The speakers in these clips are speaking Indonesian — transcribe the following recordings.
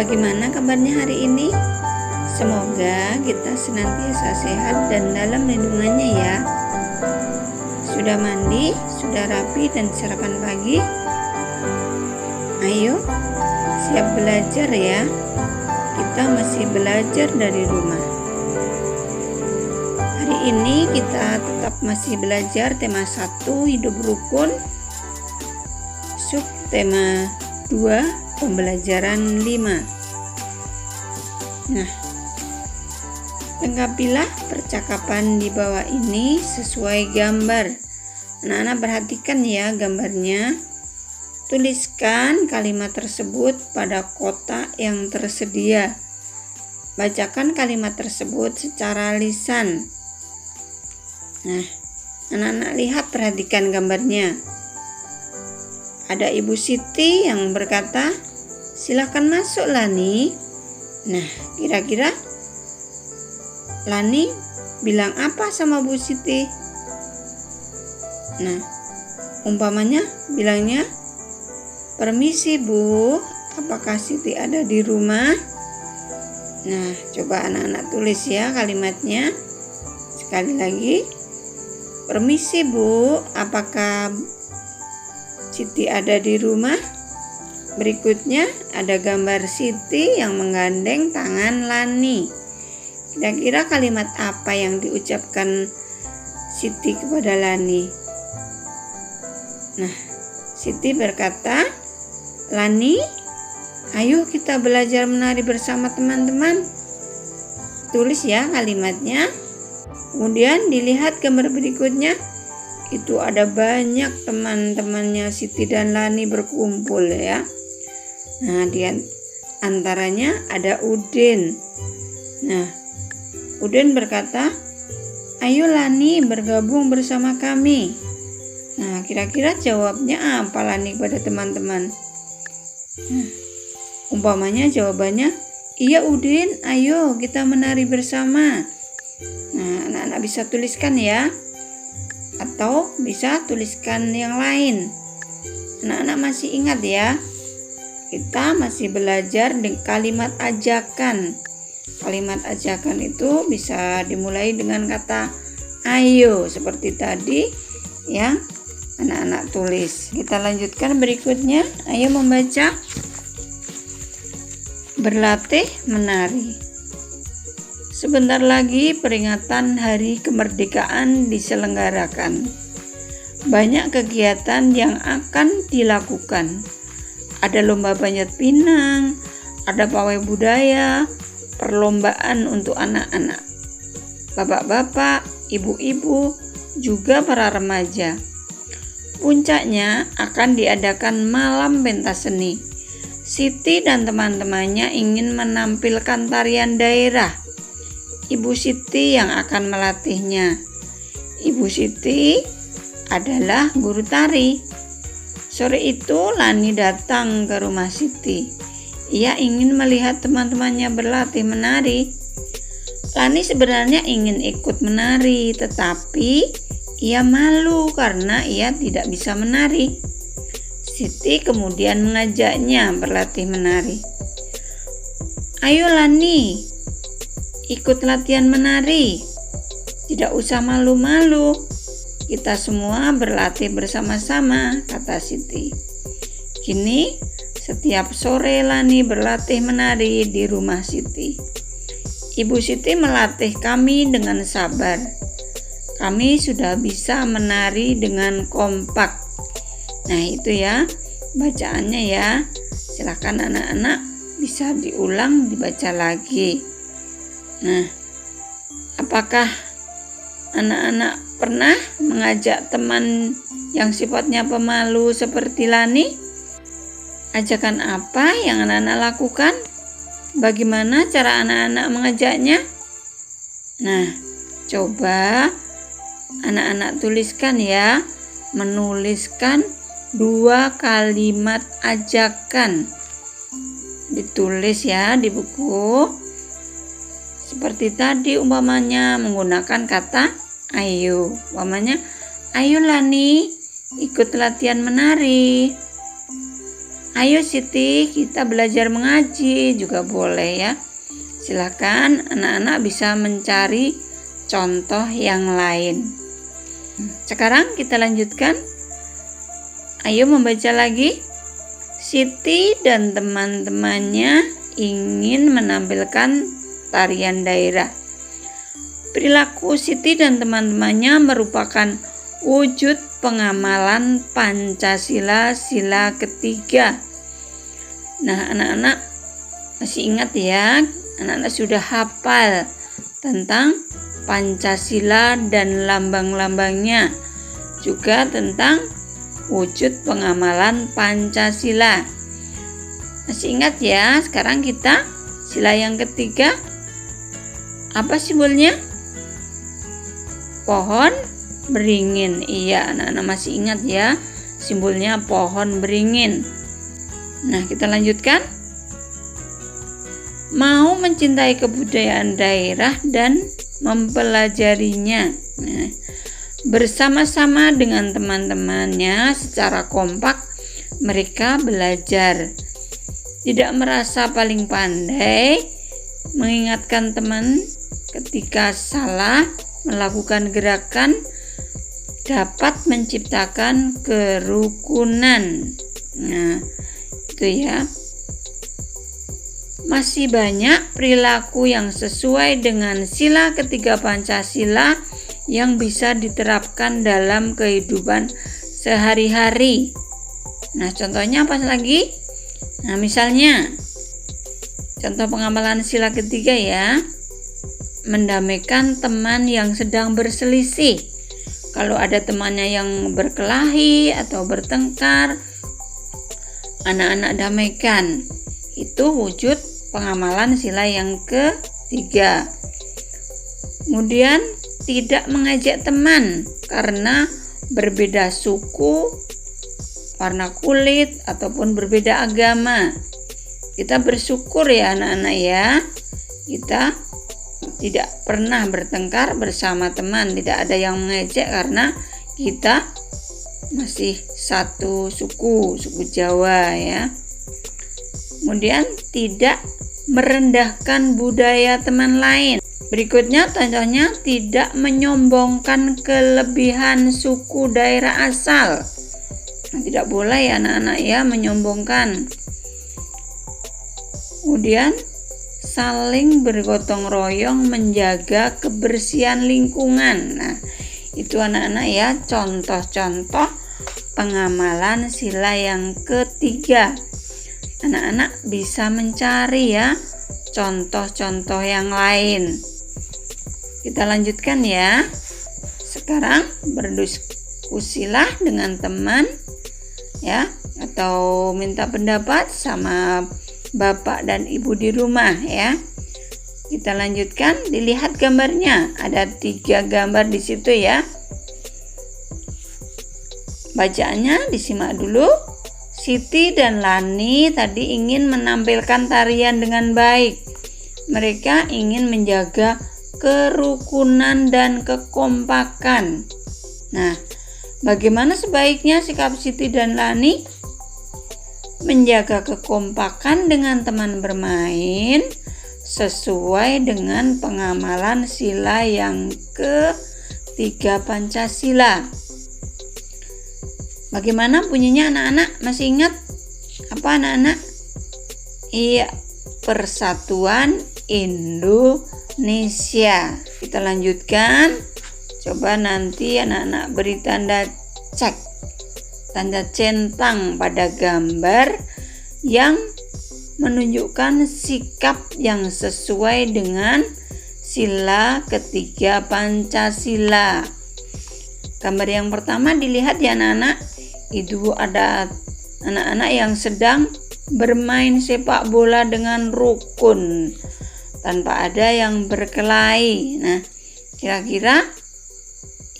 Bagaimana kabarnya hari ini? Semoga kita senantiasa sehat dan dalam lindungannya ya. Sudah mandi, sudah rapi dan sarapan pagi? Ayo, siap belajar ya. Kita masih belajar dari rumah. Hari ini kita tetap masih belajar tema 1 hidup rukun, sub tema 2 pembelajaran 5. Nah, lengkapilah percakapan di bawah ini sesuai gambar. Anak-anak perhatikan ya gambarnya. Tuliskan kalimat tersebut pada kotak yang tersedia. Bacakan kalimat tersebut secara lisan. Nah, anak-anak lihat, perhatikan gambarnya. Ada Ibu Siti yang berkata, "Silakan masuk Lani." Nah, kira-kira Lani bilang apa sama Bu Siti? Nah, umpamanya bilangnya, "Permisi Bu, apakah Siti ada di rumah?" Nah, coba anak-anak tulis ya kalimatnya. Sekali lagi, "Permisi Bu, apakah Siti ada di rumah?" Berikutnya ada gambar Siti yang menggandeng tangan Lani. Kira-kira kalimat apa yang diucapkan Siti kepada Lani? Nah, Siti berkata, "Lani, ayo kita belajar menari bersama teman-teman." Tulis ya kalimatnya. Kemudian dilihat gambar berikutnya. Itu ada banyak teman-temannya Siti dan Lani berkumpul ya. Nah, di antaranya ada Udin. Nah, Udin berkata, "Ayo Lani bergabung bersama kami." Nah, kira-kira jawabnya apa Lani kepada teman-teman? Nah, umpamanya jawabannya, "Iya Udin, ayo kita menari bersama." Nah, anak-anak bisa tuliskan ya. Atau bisa tuliskan yang lain. Anak-anak masih ingat ya, kita masih belajar dengan kalimat ajakan. Kalimat ajakan itu bisa dimulai dengan kata ayo, seperti tadi yang anak-anak tulis. Kita lanjutkan berikutnya. Ayo membaca. Berlatih menari. Sebentar lagi peringatan Hari Kemerdekaan diselenggarakan. Banyak kegiatan yang akan dilakukan. Ada lomba panjat pinang, ada pawai budaya, perlombaan untuk anak-anak, bapak-bapak, ibu-ibu, juga para remaja. Puncaknya akan diadakan malam pentas seni. Siti dan teman-temannya ingin menampilkan tarian daerah. Ibu Siti yang akan melatihnya. Ibu Siti adalah guru tari. Sore itu Lani datang ke rumah Siti. Ia ingin melihat teman-temannya berlatih menari. Lani sebenarnya ingin ikut menari, tetapi ia malu karena ia tidak bisa menari. Siti kemudian mengajaknya berlatih menari. "Ayo Lani, ikut latihan menari. Tidak usah malu-malu. Kita semua berlatih bersama-sama," kata Siti. Kini setiap sore Lani berlatih menari di rumah Siti. Ibu Siti melatih kami dengan sabar. Kami sudah bisa menari dengan kompak. Nah, itu ya bacaannya ya. Silakan anak-anak bisa diulang, dibaca lagi. Nah, apakah anak-anak pernah mengajak teman yang sifatnya pemalu seperti Lani? Ajakan apa yang anak-anak lakukan? Bagaimana cara anak-anak mengajaknya? Nah, coba anak-anak tuliskan ya. Menuliskan 2 kalimat ajakan. Ditulis ya di buku. Seperti tadi umpamanya menggunakan kata ayo. Umpamanya, "Ayo Lani, ikut latihan menari." Ayo Siti, kita belajar mengaji juga boleh ya. Silakan anak-anak bisa mencari contoh yang lain. Sekarang kita lanjutkan. Ayo membaca lagi. Siti dan teman-temannya ingin menampilkan tarian daerah. Perilaku Siti dan teman-temannya merupakan wujud pengamalan Pancasila sila ketiga. Nah, anak-anak masih ingat ya? Anak-anak sudah hafal tentang Pancasila dan lambang-lambangnya, juga tentang wujud pengamalan Pancasila. Masih ingat ya? Sekarang kita sila yang ketiga. Apa simbolnya? Pohon beringin. Iya, anak-anak masih ingat ya, simbolnya pohon beringin. Nah, kita lanjutkan. Mau mencintai kebudayaan daerah dan mempelajarinya. Nah, bersama-sama dengan teman-temannya secara kompak mereka belajar. Tidak merasa paling pandai, mengingatkan teman ketika salah melakukan gerakan dapat menciptakan kerukunan. Nah, itu ya. Masih banyak perilaku yang sesuai dengan sila ketiga Pancasila yang bisa diterapkan dalam kehidupan sehari-hari. Nah, contohnya apa lagi? Nah, misalnya contoh pengamalan sila ketiga ya. Mendamaikan teman yang sedang berselisih. Kalau ada temannya yang berkelahi atau bertengkar, anak-anak damaikan. Itu wujud pengamalan sila yang ketiga. Kemudian tidak mengajak teman karena berbeda suku, warna kulit, ataupun berbeda agama. Kita bersyukur ya anak-anak ya. Kita tidak pernah bertengkar bersama teman, tidak ada yang mengejek karena kita masih satu suku Jawa ya. Kemudian tidak merendahkan budaya teman lain. Berikutnya contohnya tidak menyombongkan kelebihan suku daerah asal. Nah, tidak boleh ya anak-anak ya menyombongkan. Kemudian saling bergotong royong menjaga kebersihan lingkungan. Nah, itu anak-anak ya contoh-contoh pengamalan sila yang ketiga. Anak-anak bisa mencari ya contoh-contoh yang lain. Kita lanjutkan ya. Sekarang berdiskusilah dengan teman ya, atau minta pendapat sama Bapak dan Ibu di rumah ya. Kita lanjutkan, dilihat gambarnya. Ada 3 gambar di situ ya. Bacaannya disimak dulu. Siti dan Lani tadi ingin menampilkan tarian dengan baik. Mereka ingin menjaga kerukunan dan kekompakan. Nah, bagaimana sebaiknya sikap Siti dan Lani? Menjaga kekompakan dengan teman bermain sesuai dengan pengamalan sila yang ketiga Pancasila. Bagaimana bunyinya anak-anak? Masih ingat? Apa anak-anak? Iya, Persatuan Indonesia. Kita lanjutkan. Coba nanti anak-anak beri tanda cek, tanda centang pada gambar yang menunjukkan sikap yang sesuai dengan sila ketiga Pancasila. Gambar yang pertama dilihat ya anak-anak. Itu ada anak-anak yang sedang bermain sepak bola dengan rukun tanpa ada yang berkelahi. Nah, kira-kira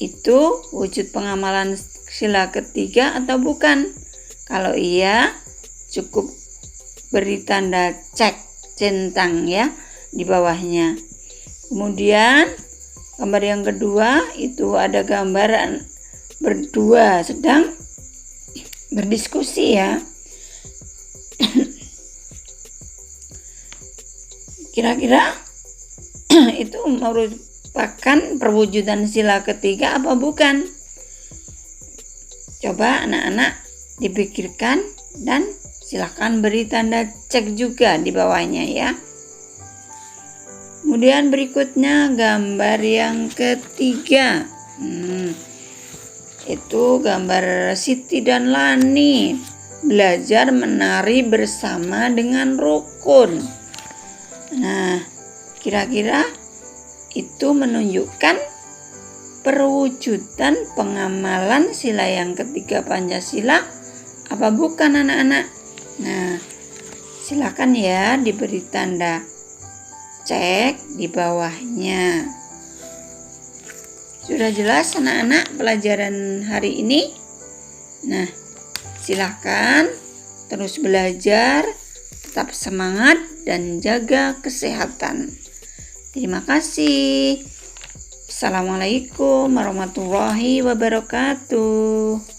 itu wujud pengamalan sila ketiga atau bukan? Kalau iya, cukup beri tanda cek centang ya di bawahnya. Kemudian gambar yang kedua itu ada gambar berdua sedang berdiskusi ya. Kira-kira itu merupakan perwujudan sila ketiga apa bukan? Coba anak-anak dipikirkan dan silahkan beri tanda cek juga di bawahnya ya. Kemudian berikutnya gambar yang ketiga. Itu gambar Siti dan Lani belajar menari bersama dengan rukun. Nah, kira-kira itu menunjukkan perwujudan pengamalan sila yang ketiga Pancasila apa bukan anak-anak? Nah, silakan ya diberi tanda cek di bawahnya. Sudah jelas anak-anak pelajaran hari ini? Nah, silakan terus belajar, tetap semangat dan jaga kesehatan. Terima kasih. Assalamualaikum warahmatullahi wabarakatuh.